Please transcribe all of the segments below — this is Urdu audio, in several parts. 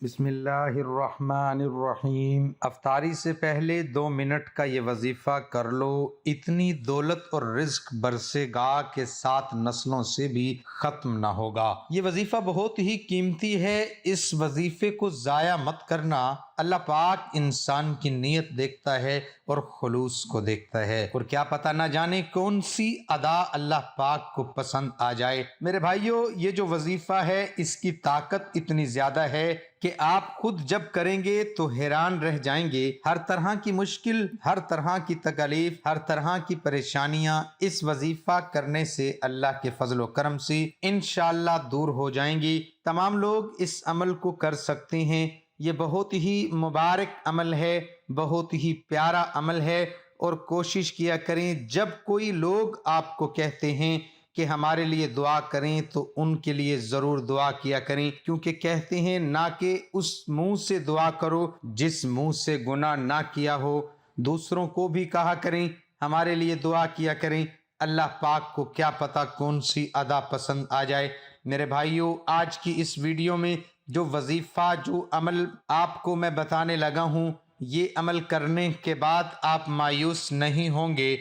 بسم اللہ الرحمن الرحیم۔ افطاری سے پہلے 2 منٹ کا یہ وظیفہ کر لو، اتنی دولت اور رزق برسے گا کہ 7 نسلوں سے بھی ختم نہ ہوگا۔ یہ وظیفہ بہت ہی قیمتی ہے، اس وظیفے کو ضائع مت کرنا۔ اللہ پاک انسان کی نیت دیکھتا ہے اور خلوص کو دیکھتا ہے، اور کیا پتہ نہ جانے کون سی ادا اللہ پاک کو پسند آ جائے۔ میرے بھائیو، یہ جو وظیفہ ہے اس کی طاقت اتنی زیادہ ہے کہ آپ خود جب کریں گے تو حیران رہ جائیں گے۔ ہر طرح کی مشکل، ہر طرح کی تکلیف، ہر طرح کی پریشانیاں اس وظیفہ کرنے سے اللہ کے فضل و کرم سے انشاءاللہ دور ہو جائیں گی۔ تمام لوگ اس عمل کو کر سکتے ہیں۔ یہ بہت ہی مبارک عمل ہے، بہت ہی پیارا عمل ہے، اور کوشش کیا کریں جب کوئی لوگ آپ کو کہتے ہیں کہ ہمارے لیے دعا کریں تو ان کے لیے ضرور دعا کیا کریں، کیونکہ کہتے ہیں نہ کہ اس منہ سے دعا کرو جس منہ سے گناہ نہ کیا ہو۔ دوسروں کو بھی کہا کریں ہمارے لیے دعا کیا کریں، اللہ پاک کو کیا پتہ کون سی ادا پسند آ جائے۔ میرے بھائیو، آج کی اس ویڈیو میں جو وظیفہ، جو عمل آپ کو میں بتانے لگا ہوں، یہ عمل کرنے کے بعد آپ مایوس نہیں ہوں گے۔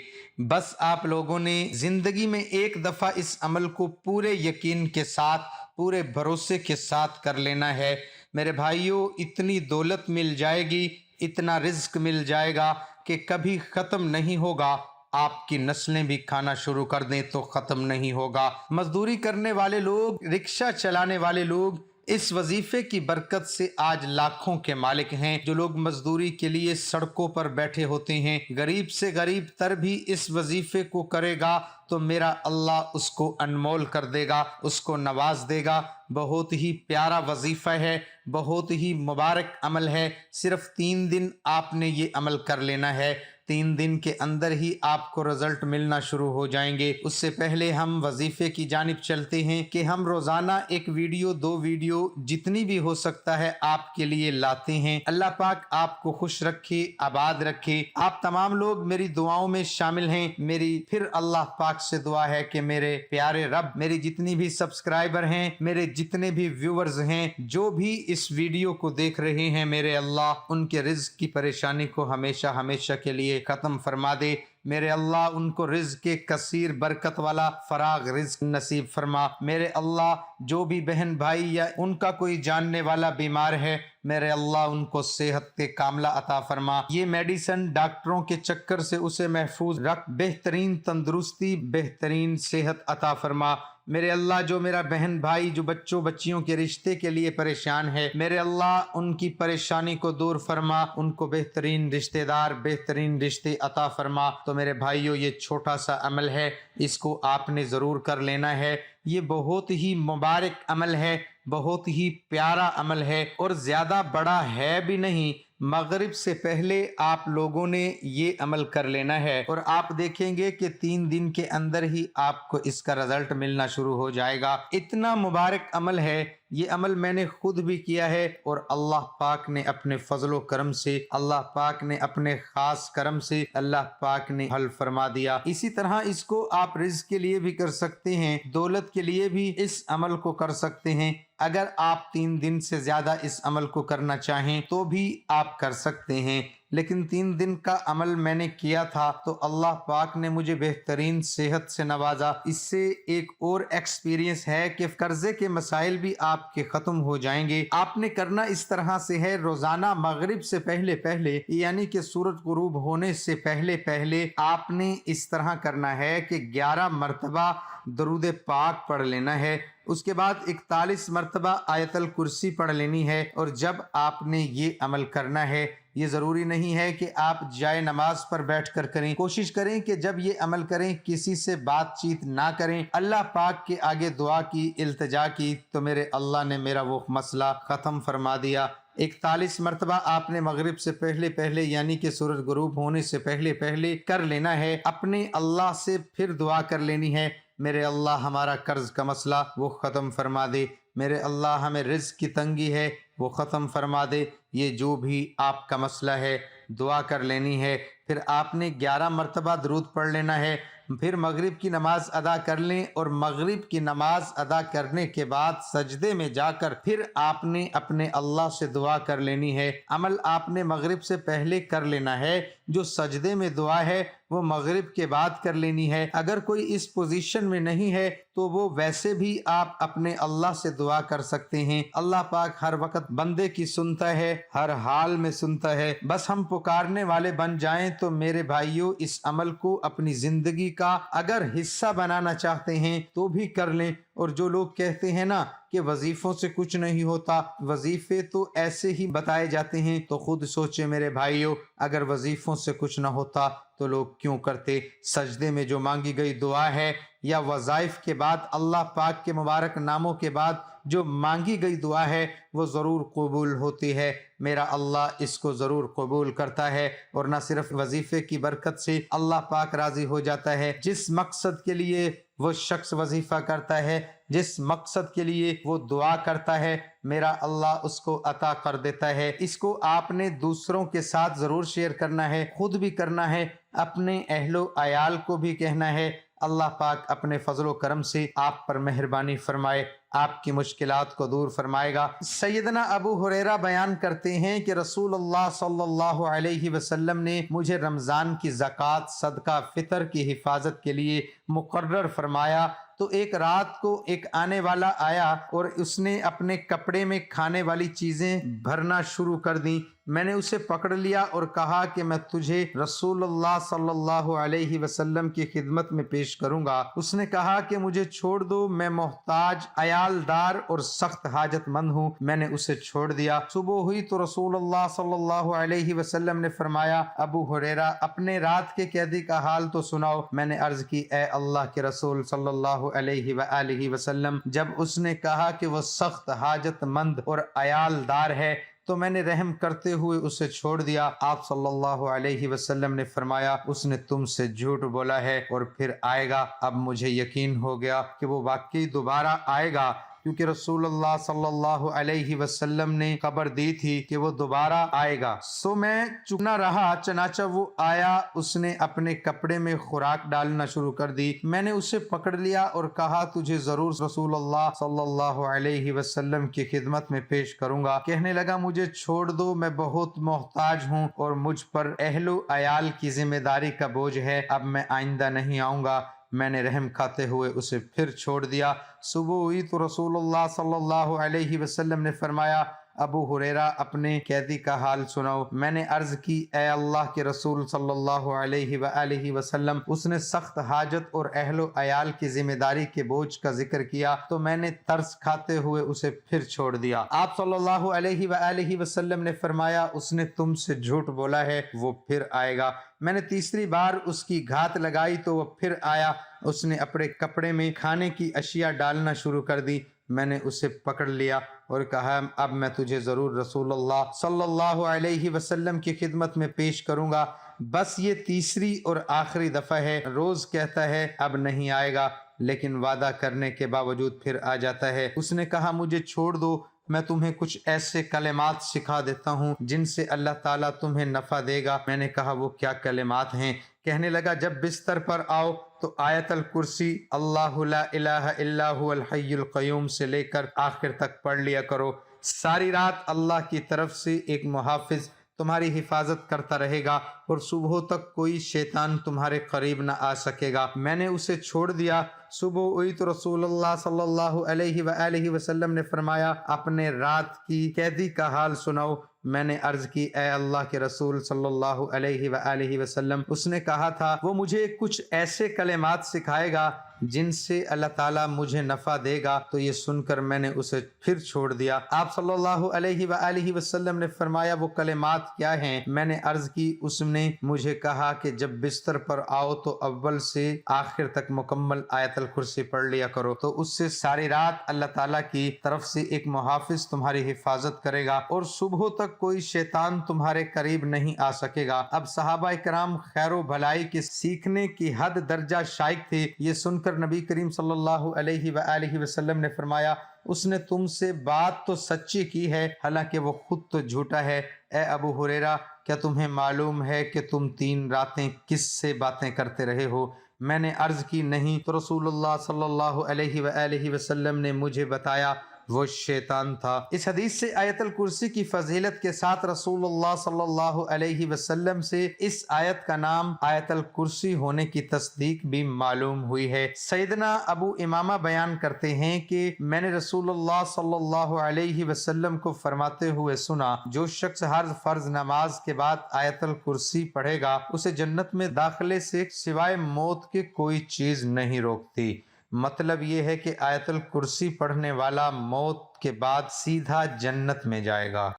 بس آپ لوگوں نے زندگی میں ایک دفعہ اس عمل کو پورے یقین کے ساتھ، پورے بھروسے کے ساتھ کر لینا ہے۔ میرے بھائیو، اتنی دولت مل جائے گی، اتنا رزق مل جائے گا کہ کبھی ختم نہیں ہوگا۔ آپ کی نسلیں بھی کھانا شروع کر دیں تو ختم نہیں ہوگا۔ مزدوری کرنے والے لوگ، رکشہ چلانے والے لوگ اس وظیفے کی برکت سے آج لاکھوں کے مالک ہیں۔ جو لوگ مزدوری کے لیے سڑکوں پر بیٹھے ہوتے ہیں، غریب سے غریب تر بھی اس وظیفے کو کرے گا تو میرا اللہ اس کو انمول کر دے گا، اس کو نواز دے گا۔ بہت ہی پیارا وظیفہ ہے، بہت ہی مبارک عمل ہے۔ صرف 3 دن آپ نے یہ عمل کر لینا ہے، 3 دن کے اندر ہی آپ کو رزلٹ ملنا شروع ہو جائیں گے۔ اس سے پہلے ہم وظیفے کی جانب چلتے ہیں کہ ہم روزانہ 1 ویڈیو 2 ویڈیو جتنی بھی ہو سکتا ہے آپ کے لیے لاتے ہیں۔ اللہ پاک آپ کو خوش رکھے، آباد رکھے۔ آپ تمام لوگ میری دعاؤں میں شامل ہیں۔ میری پھر اللہ پاک سے دعا ہے کہ میرے پیارے رب، میری جتنی بھی سبسکرائبر ہیں، میرے جتنے بھی ویورز ہیں، جو بھی اس ویڈیو کو دیکھ رہے ہیں، میرے اللہ ان کے رزق کی پریشانی کو ہمیشہ ہمیشہ کے لیے ختم فرما دے۔ میرے اللہ ان کو رزق کثیر، برکت والا، فراغ رزق نصیب فرما۔ میرے اللہ جو بھی بہن بھائی یا ان کا کوئی جاننے والا بیمار ہے، میرے اللہ ان کو صحت کے کاملہ عطا فرما۔ یہ میڈیسن ڈاکٹروں کے چکر سے اسے محفوظ رکھ، بہترین تندرستی، بہترین صحت عطا فرما۔ میرے اللہ جو میرا بہن بھائی جو بچوں بچیوں کے رشتے کے لیے پریشان ہے، میرے اللہ ان کی پریشانی کو دور فرما، ان کو بہترین رشتہ دار، بہترین رشتے عطا فرما۔ تو میرے بھائیو، یہ چھوٹا سا عمل ہے، اس کو آپ نے ضرور کر لینا ہے۔ یہ بہت ہی مبارک عمل ہے، بہت ہی پیارا عمل ہے، اور زیادہ بڑا ہے بھی نہیں۔ مغرب سے پہلے آپ لوگوں نے یہ عمل کر لینا ہے، اور آپ دیکھیں گے کہ 3 دن کے اندر ہی آپ کو اس کا رزلٹ ملنا شروع ہو جائے گا۔ اتنا مبارک عمل ہے، یہ عمل میں نے خود بھی کیا ہے، اور اللہ پاک نے اپنے فضل و کرم سے، اللہ پاک نے اپنے خاص کرم سے، اللہ پاک نے حل فرما دیا۔ اسی طرح اس کو آپ رزق کے لیے بھی کر سکتے ہیں، دولت کے لیے بھی اس عمل کو کر سکتے ہیں۔ اگر آپ 3 دن سے زیادہ اس عمل کو کرنا چاہیں تو بھی آپ کر سکتے ہیں، لیکن 3 دن کا عمل میں نے کیا تھا تو اللہ پاک نے مجھے بہترین صحت سے نوازا۔ اس سے ایک اور ایکسپیرینس ہے کہ قرضے کے مسائل بھی آپ کے ختم ہو جائیں گے۔ آپ نے کرنا اس طرح سے ہے، روزانہ مغرب سے پہلے پہلے، یعنی کہ سورج غروب ہونے سے پہلے پہلے آپ نے اس طرح کرنا ہے کہ 11 مرتبہ درود پاک پڑھ لینا ہے۔ اس کے بعد 41 مرتبہ آیت الکرسی پڑھ لینی ہے۔ اور جب آپ نے یہ عمل کرنا ہے، یہ ضروری نہیں ہے کہ آپ جائے نماز پر بیٹھ کر کریں۔ کوشش کریں کہ جب یہ عمل کریں کسی سے بات چیت نہ کریں، اللہ پاک کے آگے دعا کی، التجا کی، تو میرے اللہ نے میرا وہ مسئلہ ختم فرما دیا۔ 41 مرتبہ آپ نے مغرب سے پہلے پہلے، یعنی کہ سورج غروب ہونے سے پہلے پہلے کر لینا ہے۔ اپنے اللہ سے پھر دعا کر لینی ہے، میرے اللہ ہمارا قرض کا مسئلہ وہ ختم فرما دے، میرے اللہ ہمیں رزق کی تنگی ہے وہ ختم فرما دے۔ یہ جو بھی آپ کا مسئلہ ہے دعا کر لینی ہے۔ پھر آپ نے 11 مرتبہ درود پڑھ لینا ہے۔ پھر مغرب کی نماز ادا کر لیں اور مغرب کی نماز ادا کرنے کے بعد سجدے میں جا کر پھر آپ نے اپنے اللہ سے دعا کر لینی ہے۔ عمل آپ نے مغرب سے پہلے کر لینا ہے، جو سجدے میں دعا ہے وہ مغرب کے بعد کر لینی ہے۔ اگر کوئی اس پوزیشن میں نہیں ہے تو وہ ویسے بھی آپ اپنے اللہ سے دعا کر سکتے ہیں۔ اللہ پاک ہر وقت بندے کی سنتا ہے، ہر حال میں سنتا ہے، بس ہم پکارنے والے بن جائیں۔ تو میرے بھائیوں، اس عمل کو اپنی زندگی کا اگر حصہ بنانا چاہتے ہیں تو بھی کر لیں۔ اور جو لوگ کہتے ہیں نا کہ وظیفوں سے کچھ نہیں ہوتا، وظیفے تو ایسے ہی بتائے جاتے ہیں، تو خود سوچے میرے بھائیوں، اگر وظیفوں سے کچھ نہ ہوتا تو لوگ کیوں کرتے؟ سجدے میں جو مانگی گئی دعا ہے یا وظائف کے بعد اللہ پاک کے مبارک ناموں کے بعد جو مانگی گئی دعا ہے وہ ضرور قبول ہوتی ہے۔ میرا اللہ اس کو ضرور قبول کرتا ہے، اور نہ صرف وظیفے کی برکت سے اللہ پاک راضی ہو جاتا ہے، جس مقصد کے لیے وہ شخص وظیفہ کرتا ہے، جس مقصد کے لیے وہ دعا کرتا ہے، میرا اللہ اس کو عطا کر دیتا ہے۔ اس کو آپ نے دوسروں کے ساتھ ضرور شیئر کرنا ہے، خود بھی کرنا ہے، اپنے اہل و عیال کو بھی کہنا ہے۔ اللہ پاک اپنے فضل و کرم سے آپ پر مہربانی فرمائے، آپ کی مشکلات کو دور فرمائے گا۔ سیدنا ابو ہریرہ بیان کرتے ہیں کہ رسول اللہ صلی اللہ علیہ وسلم نے مجھے رمضان کی زکوٰۃ صدقہ فطر کی حفاظت کے لیے مقرر فرمایا۔ تو ایک رات کو ایک آنے والا آیا اور اس نے اپنے کپڑے میں کھانے والی چیزیں بھرنا شروع کر دیں۔ میں نے اسے پکڑ لیا اور کہا کہ میں تجھے رسول اللہ صلی اللہ علیہ وسلم کی خدمت میں پیش کروں گا۔ اس نے کہا کہ مجھے چھوڑ دو، میں محتاج، عیال دار اور سخت حاجت مند ہوں۔ میں نے اسے چھوڑ دیا۔ صبح ہوئی تو رسول اللہ صلی اللہ علیہ وسلم نے فرمایا، ابو ہریرہ، اپنے رات کے قیدی کا حال تو سناؤ۔ میں نے عرض کی، اے اللہ کے رسول صلی اللہ علیہ وآلہ وسلم، جب اس نے کہا کہ وہ سخت حاجت مند اور عیال دار ہے تو میں نے رحم کرتے ہوئے اسے چھوڑ دیا۔ آپ صلی اللہ علیہ وسلم نے فرمایا، اس نے تم سے جھوٹ بولا ہے اور پھر آئے گا۔ اب مجھے یقین ہو گیا کہ وہ واقعی دوبارہ آئے گا، کیونکہ رسول اللہ صلی اللہ علیہ وسلم نے خبر دی تھی کہ وہ دوبارہ آئے گا۔ سو میں چپ نہ رہا، چنانچہ وہ آیا۔ اس نے اپنے کپڑے میں خوراک ڈالنا شروع کر دی۔ میں نے اسے پکڑ لیا اور کہا، تجھے ضرور رسول اللہ صلی اللہ علیہ وسلم کی خدمت میں پیش کروں گا۔ کہنے لگا، مجھے چھوڑ دو، میں بہت محتاج ہوں اور مجھ پر اہل و عیال کی ذمہ داری کا بوجھ ہے، اب میں آئندہ نہیں آؤں گا۔ میں نے رحم کھاتے ہوئے اسے پھر چھوڑ دیا۔ صبح ہوئی تو رسول اللہ صلی اللہ علیہ وسلم نے فرمایا، ابو ہریرہ، اپنے قیدی کا حال سناؤ۔ میں نے عرض کی، اے اللہ کے رسول صلی اللہ علیہ وآلہ وسلم، اس نے سخت حاجت اور اہل و عیال کی ذمہ داری کے بوجھ کا ذکر کیا تو میں نے ترس کھاتے ہوئے اسے پھر چھوڑ دیا۔ آپ صلی اللہ علیہ وآلہ وسلم نے فرمایا، اس نے تم سے جھوٹ بولا ہے، وہ پھر آئے گا۔ میں نے تیسری بار اس کی گھات لگائی تو وہ پھر آیا۔ اس نے اپنے کپڑے میں کھانے کی اشیاء ڈالنا شروع کر دی۔ میں نے اسے پکڑ لیا اور کہا، اب میں تجھے ضرور رسول اللہ صلی اللہ علیہ وسلم کی خدمت میں پیش کروں گا۔ بس یہ تیسری اور آخری دفعہ ہے۔ روز کہتا ہے اب نہیں آئے گا، لیکن وعدہ کرنے کے باوجود پھر آ جاتا ہے۔ اس نے کہا، مجھے چھوڑ دو، میں تمہیں کچھ ایسے کلمات سکھا دیتا ہوں جن سے اللہ تعالیٰ تمہیں نفع دے گا۔ میں نے کہا، وہ کیا کلمات ہیں؟ کہنے لگا، جب بستر پر آؤ تو آیت الکرسی، اللہ لا الہ الا هو الحی القیوم سے لے کر آخر تک پڑھ لیا کرو۔ ساری رات اللہ کی طرف سے ایک محافظ تمہاری حفاظت کرتا رہے گا اور صبح تک کوئی شیطان تمہارے قریب نہ آ سکے گا۔ میں نے اسے چھوڑ دیا۔ صبح ہوئی تو رسول اللہ صلی اللہ علیہ وآلہ وسلم نے فرمایا، اپنے رات کی قیدی کا حال سناؤ۔ میں نے عرض کی، اے اللہ کے رسول صلی اللہ علیہ وآلہ وسلم، اس نے کہا تھا وہ مجھے کچھ ایسے کلمات سکھائے گا جن سے اللہ تعالیٰ مجھے نفع دے گا۔ تو یہ سن کر میں نے اسے پھر چھوڑ دیا۔ آپ صلی اللہ علیہ وآلہ وسلم نے فرمایا، وہ کلمات کیا ہیں؟ میں نے عرض کی، اس نے مجھے کہا کہ جب بستر پر آؤ تو اول سے آخر تک مکمل آیت الکرسی پڑھ لیا کرو، تو اس سے ساری رات اللہ تعالیٰ کی طرف سے ایک محافظ تمہاری حفاظت کرے گا اور صبح تک کوئی شیطان تمہارے قریب نہیں آ سکے گا۔ اب صحابہ کرام خیر و بھلائی کے سیکھنے کی حد درجہ شائق تھے۔ یہ سن کر نبی کریم صلی اللہ علیہ وآلہ وسلم نے فرمایا، اس نے تم سے بات تو سچی کی ہے، حالانکہ وہ خود تو جھوٹا ہے۔ اے ابو ہریرہ، کیا تمہیں معلوم ہے کہ تم 3 راتیں کس سے باتیں کرتے رہے ہو؟ میں نے عرض کی نہیں، تو رسول اللہ صلی اللہ علیہ وآلہ وسلم نے مجھے بتایا وہ شیطان تھا۔ اس حدیث سے آیت الکرسی کی فضیلت کے ساتھ رسول اللہ صلی اللہ علیہ وسلم سے اس آیت کا نام آیت الکرسی ہونے کی تصدیق بھی معلوم ہوئی ہے۔ سیدنا ابو امامہ بیان کرتے ہیں کہ میں نے رسول اللہ صلی اللہ علیہ وسلم کو فرماتے ہوئے سنا، جو شخص ہر فرض نماز کے بعد آیت الکرسی پڑھے گا اسے جنت میں داخلے سے سوائے موت کے کوئی چیز نہیں روکتی۔ مطلب یہ ہے کہ آیت الکرسی پڑھنے والا موت کے بعد سیدھا جنت میں جائے گا۔